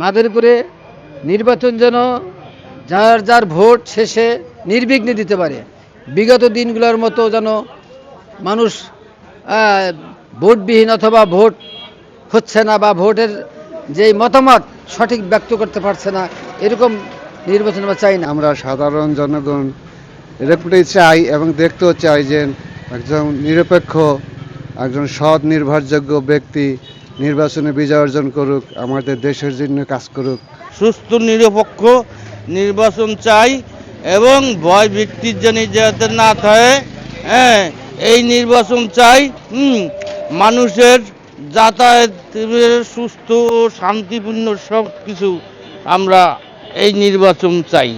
মাদারীপুরে নির্বাচন যেন যার যার ভোট শেষে নির্বিঘ্নে দিতে পারে, বিগত দিনগুলোর মতো যেন মানুষ ভোটবিহীন অথবা ভোট হচ্ছে না বা ভোটের যেই মতামত সঠিক ব্যক্ত করতে পারছে না, এরকম নির্বাচন আমরা চাই না। আমরা সাধারণ জনগণ এরকমটাই চাই এবং দেখতেও চাই যে একজন নিরপেক্ষ, একজন সৎ নির্ভরযোগ্য ব্যক্তি নির্বাচনে বিজয় অর্জন করুক, আমাদের দেশের জন্য কাজ করুক। সুস্থ নিরপেক্ষ নির্বাচন চাই এবং ভয় ভিত্তির জন্য যাতে না থাকে, এই নির্বাচন চাই। মানুষের যাতায়াত সুস্থ ও শান্তিপূর্ণ সব কিছু আমরা এই নির্বাচন চাই।